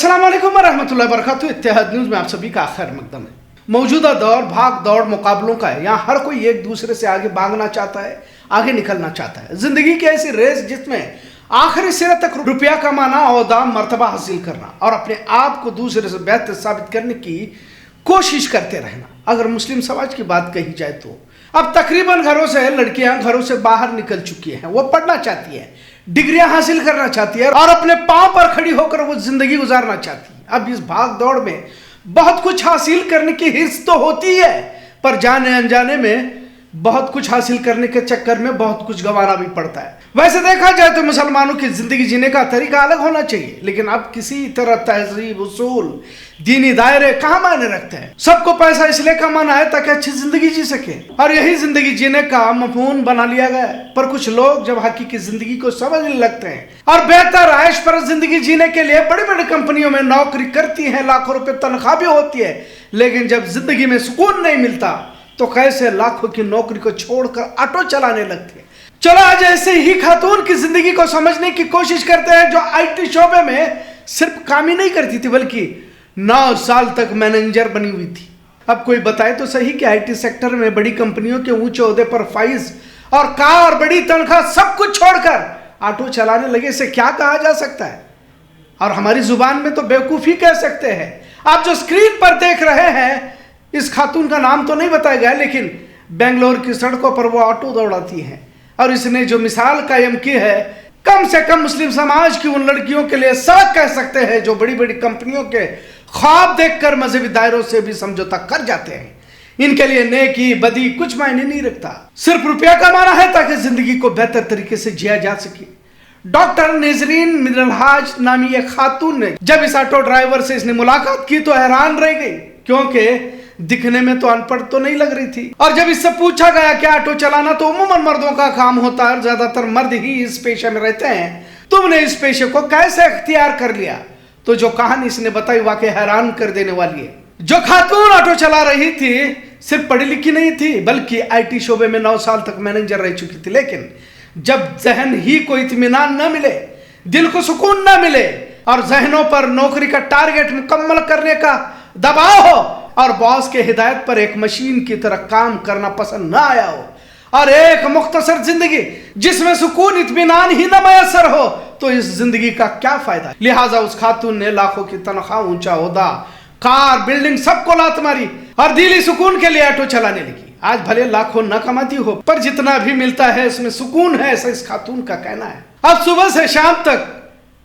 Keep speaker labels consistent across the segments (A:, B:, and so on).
A: अस्सलाम वालेकुम रहमतुल्लाहि व बरकातहू। इत्तेहाद न्यूज़ में आप सभी का खैर मकदम है। मौजूदा दौर भाग दौड़ मुकाबलों का है। यहाँ हर कोई एक दूसरे से आगे भागना चाहता है, आगे निकलना चाहता है। जिंदगी की ऐसी रेस जिसमें आखिरी सिरे तक रुपया कमाना, औदा मर्तबा हासिल करना और अपने आप को दूसरे से बेहतर साबित करने की कोशिश करते रहना। अगर मुस्लिम समाज की बात कही जाए तो अब तकरीबन लड़कियां घरों से बाहर निकल चुकी हैं। वो पढ़ना चाहती हैं, डिग्रियां हासिल करना चाहती है और अपने पांव पर खड़ी होकर वो जिंदगी गुजारना चाहती है। अब इस भाग दौड़ में बहुत कुछ हासिल करने की हिर्स तो होती है, पर जाने अनजाने में बहुत कुछ हासिल करने के चक्कर में बहुत कुछ गंवाना भी पड़ता है। वैसे देखा जाए तो मुसलमानों की जिंदगी जीने का तरीका अलग होना चाहिए, लेकिन अब किसी तरह तहजीब, उसूल, दीनी दायरे कहाँ मायने रखते हैं। सबको पैसा इसलिए कमाना है ताकि अच्छी जिंदगी जी सके और यही जिंदगी जीने का मफहूम बना लिया गया है। पर कुछ लोग जब हकीकी जिंदगी को समझने लगते हैं और बेहतर आयश पर जिंदगी जीने के लिए बड़ी बड़ी कंपनियों में नौकरी करती हैं, लाखों रुपए तनख्वाह भी होती है, लेकिन जब जिंदगी में सुकून नहीं मिलता तो कैसे लाखों की नौकरी को छोड़कर ऑटो चलाने लगते हैं। चलो आज ऐसे ही खातून की जिंदगी को समझने की कोशिश करते हैं जो आईटी शोबे में सिर्फ काम ही नहीं करती थी बल्कि 9 साल तक मैनेजर बनी हुई थी। अब कोई बताए तो सही कि आईटी सेक्टर में बड़ी कंपनियों के ऊंचे ओहदे पर फाइज और कार, बड़ी तनख्वाह सब कुछ छोड़कर ऑटो चलाने लगे से क्या कहा जा सकता है? और हमारी जुबान में तो बेवकूफी कह सकते हैं। आप जो स्क्रीन पर देख रहे हैं, इस खातून का नाम तो नहीं बताया गया, लेकिन बेंगलोर की सड़कों पर वो ऑटो दौड़ाती है और इसने जो मिसाल कायम की है, कम से कम मुस्लिम समाज की उन लड़कियों के लिए सबक कह सकते हैं जो बड़ी बड़ी कंपनियों के ख्वाब देखकर मजहबी दायरों से भी समझौता कर जाते हैं। इनके लिए नेकी बदी कुछ मायने नहीं रखता, सिर्फ रुपया कमाना है ताकि जिंदगी को बेहतर तरीके से जिया जा सके। डॉक्टर नजरीन मिनहाज नामी एक खातून ने जब इस ऑटो ड्राइवर से इसने मुलाकात की तो हैरान रह गई, क्योंकि दिखने में तो अनपढ़ तो नहीं लग रही थी। और जब इससे पूछा गया कि ऑटो चलाना तो उम्मन मर्दों का काम होता है, ज्यादातर मर्द ही इस पेशे में रहते हैं, तुमने इस पेशे को कैसे इख्तियार कर लिया? तो जो कहानी इसने बताई वाकई हैरान कर देने वाली है। जो खातून ऑटो चला रही थी सिर्फ पढ़ी लिखी नहीं थी बल्कि आईटी शोबे में 9 साल तक मैनेजर रह चुकी थी, लेकिन जब जहन ही को इत्मीनान न मिले, दिल को सुकून न मिले और जहनों पर नौकरी का टारगेट मुकम्मल करने का दबाव हो और बॉस के हिदायत पर एक मशीन की तरह काम करना पसंद ना आया हो और एक मुख्तसर जिंदगी जिसमें सुकून इत्मीनान ही न मयसर हो, तो इस जिंदगी का क्या फायदा? लिहाजा उस खातून ने लाखों की तनख्वाह, ऊंचा ओहदा, कार, बिल्डिंग सबको लात मारी और दिली सुकून के लिए ऑटो चलाने लगी। आज भले लाखों न कमाती हो, पर जितना भी मिलता है उसमें सुकून है, ऐसा इस खातून का कहना है। अब सुबह से शाम तक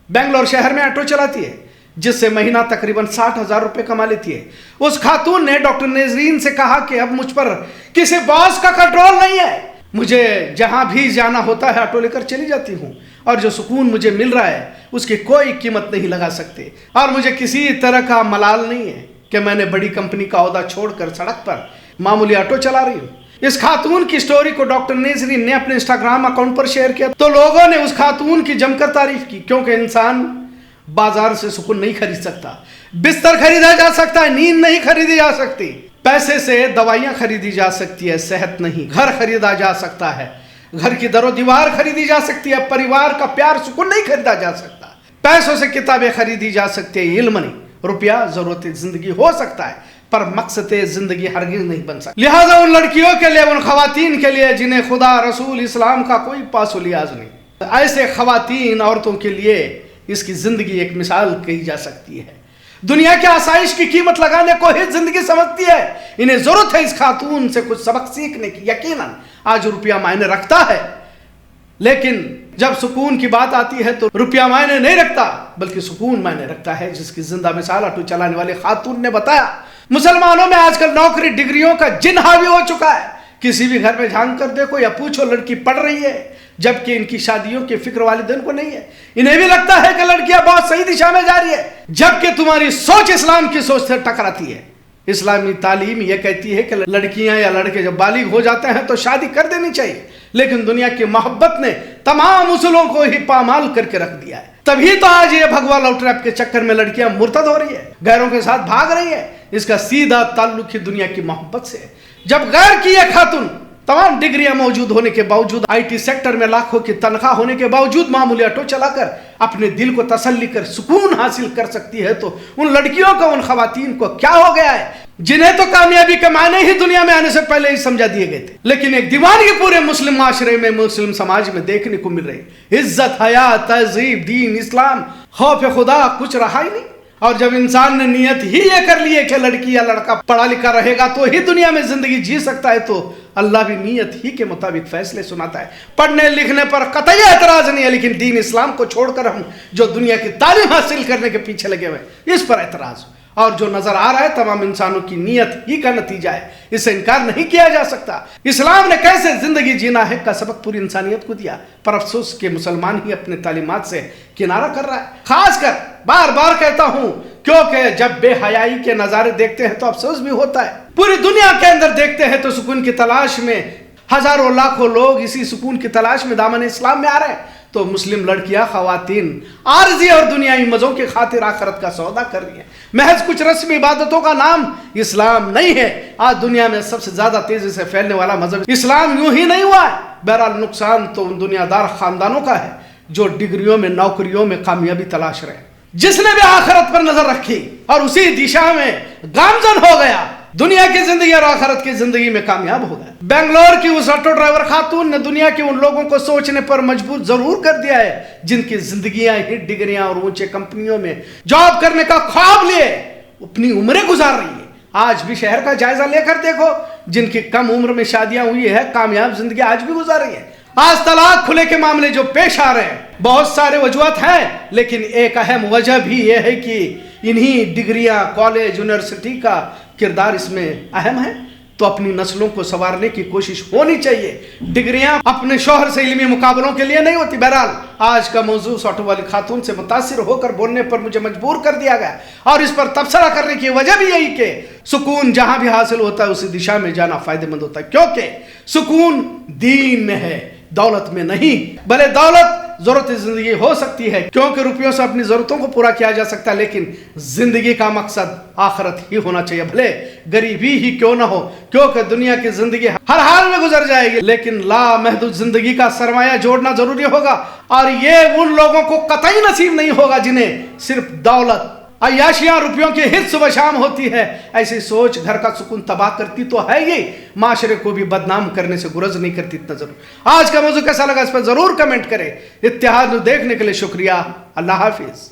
A: बेंगलोर शहर में ऑटो चलाती है, जिससे महीना तकरीबन 60,000 रुपए कमा लेती है। उस खातून ने डॉक्टर नजरीन से कहा कि अब मुझ पर किसी बॉस का कंट्रोल नहीं है, मुझे जहां भी जाना होता है ऑटो लेकर चली जाती हूं और जो सुकून मुझे मिल रहा है उसकी कोई कीमत नहीं लगा सकते और मुझे किसी तरह का मलाल नहीं है कि मैंने बड़ी कंपनी का ओहदा छोड़कर सड़क पर मामूली ऑटो चला रही हूँ। इस खातून की स्टोरी को डॉक्टर नजरीन ने अपने इंस्टाग्राम अकाउंट पर शेयर किया तो लोगों ने उस खातून की जमकर तारीफ की, क्योंकि इंसान बाजार से सुकून नहीं खरीद सकता, बिस्तर खरीदा जा सकता है, नींद नहीं खरीदी जा सकती, पैसे से दवाइयां खरीदी जा सकती है, सेहत नहीं। घर खरीदा जा सकता है, घर की दरो दीवार खरीदी जा सकती है, परिवार का प्यार सुकून नहीं खरीदा जा सकता। पैसों से किताबें खरीदी जा सकती है, इल्म नहीं। रुपया जरूरत जिंदगी हो सकता है पर मकसद जिंदगी हरगिज नहीं बन सकता। लिहाजा उन लड़कियों के लिए, उन खवातीन के लिए जिन्हें खुदा, रसूल, इस्लाम का कोई पासो लिहाज नहीं, ऐसे खवातीन औरतों के लिए इसकी जिंदगी एक मिसाल कही जा सकती है। दुनिया के आसाइश की कीमत लगाने को ही जिंदगी समझती है। इन्हें जरूरत है इस खातून से कुछ सबक सीखने की। यकीनन आज रुपया मायने रखता है, लेकिन जब सुकून की बात आती है तो रुपया मायने नहीं रखता बल्कि सुकून मायने रखता है, जिसकी जिंदा मिसाल ऑटो चलाने वाले खातून ने बताया। मुसलमानों में आजकल नौकरी, डिग्रियों का जिन हावी हो चुका है। किसी भी घर में झांक कर देखो या पूछो, लड़की पढ़ रही है जबकि इनकी शादियों की फिक्र वालिदैन को नहीं है। इन्हें भी लगता है कि लड़कियां बहुत सही दिशा में जा रही है, जबकि तुम्हारी सोच इस्लाम की सोच से टकराती है। इस्लामी तालीम यह कहती है कि लड़कियां या लड़के जब बालिग हो जाते हैं तो शादी कर देनी चाहिए, लेकिन दुनिया की मोहब्बत ने तमाम उसूलों को ही पामाल करके रख दिया है। तभी तो आज ये भगवा लव ट्रैप के चक्कर में लड़कियां मुर्तद हो रही है, गैरों के साथ भाग रही है। इसका सीधा ताल्लुक ही दुनिया की मोहब्बत से है। जब गैर की यह खातून तमाम डिग्रियां मौजूद होने के बावजूद, आईटी सेक्टर में लाखों की तनख्वाह होने के बावजूद मामूली ऑटो चलाकर अपने दिल को तसल्ली कर सुकून हासिल कर सकती है, तो उन लड़कियों को, उन खवातीन को क्या हो गया है जिन्हें तो कामयाबी के मायने ही दुनिया में आने से पहले ही समझा दिए गए थे। लेकिन एक दीवानगी पूरे मुस्लिम माशरे में, मुस्लिम समाज में देखने को मिल रही। इज्जत, हया, तहजीब, दीन, इस्लाम, खौफ खुदा कुछ रहा ही नहीं। और जब इंसान ने नियत ही ये कर ली है कि लड़की या लड़का पढ़ा लिखा रहेगा तो ही दुनिया में जिंदगी जी सकता है, तो अल्लाह भी नियत ही के मुताबिक फैसले सुनाता है। पढ़ने लिखने पर कतई एतराज नहीं है, लेकिन दीन इस्लाम को छोड़कर हम जो दुनिया की तालीम हासिल करने के पीछे लगे हुए, इस पर एतराज। और जो नजर आ रहा है तमाम इंसानों की नियत ही का नतीजा है, इससे इनकार नहीं किया जा सकता। इस्लाम ने कैसे जिंदगी जीना है का सबक पूरी इंसानियत को दिया, पर अफसोस के मुसलमान ही अपने तालीमात से किनारा कर रहा है। खासकर बार बार कहता हूं, क्योंकि जब बेहयाई के नजारे देखते हैं तो अफसोस भी होता है। पूरी दुनिया के अंदर देखते हैं तो सुकून की तलाश में हजारों लाखों लोग इसी सुकून की तलाश में दामन इस्लाम में आ रहे हैं, तो मुस्लिम लड़कियां, खवातीन आरजी और दुनियाई मजों की खातिर आखिरत का सौदा कर रही है। महज कुछ रस्मी इबादतों का नाम इस्लाम नहीं है। आज दुनिया में सबसे ज्यादा तेजी से फैलने वाला मजहब इस्लाम यूं ही नहीं हुआ है। बहरहाल नुकसान तो उन दुनियादार खानदानों का है जो डिग्रियों में, नौकरियों में कामयाबी तलाश रहे। जिसने भी आखिरत पर नजर रखी और उसी दिशा में गामजन हो गया, दुनिया की जिंदगी और आखिरत की जिंदगी में कामयाब हो गया। बेंगलोर की उस ऑटो ड्राइवर खातून ने दुनिया के उन लोगों को सोचने पर मजबूर जरूर कर दिया है जिनकी जिंदगियां हिट डिग्रियां और ऊंचे कंपनियों में जॉब करने का ख्वाब लिए अपनी उम्रें गुजार रही है। आज भी शहर का जायजा लेकर देखो, जिनकी कम उम्र में शादियां हुई है, कामयाब जिंदगी आज भी गुजार रही है। आज तलाक खुले के मामले जो पेश आ रहे हैं, बहुत सारे वजूहत हैं, लेकिन एक अहम वजह भी यह है कि इन्हीं डिग्रियां, कॉलेज, यूनिवर्सिटी का किरदार इसमें अहम है। तो अपनी नस्लों को संवारने की कोशिश होनी चाहिए। डिग्रियां अपने शौहर से इल्मी मुकाबलों के लिए नहीं होती। बहरहाल आज का मौजू ऑटो वाली खातून से मुतासिर होकर बोलने पर मुझे मजबूर कर दिया गया, और इस पर तबसरा करने की वजह भी यही कि सुकून जहां भी हासिल होता है उसी दिशा में जाना फायदेमंद होता है, क्योंकि सुकून दीन में है, दौलत में नहीं। भले दौलत जरूरत जिंदगी हो सकती है, क्योंकि रुपयों से अपनी जरूरतों को पूरा किया जा सकता है, लेकिन जिंदगी का मकसद आखिरत ही होना चाहिए, भले गरीबी ही क्यों ना हो, क्योंकि दुनिया की जिंदगी हर हाल में गुजर जाएगी, लेकिन लामहदूद जिंदगी का सरमाया जोड़ना जरूरी होगा। और ये उन लोगों को कतई नसीब नहीं होगा जिन्हें सिर्फ दौलत, अय्याशियां, रुपयों की हित सुबह शाम होती है। ऐसी सोच घर का सुकून तबाह करती तो है ही, माशरे को भी बदनाम करने से गुरज नहीं करती। इतना जरूर। आज का मौजू कैसा लगा इस पर जरूर कमेंट करें। इत्तेहाद देखने के लिए शुक्रिया। अल्लाह हाफिज।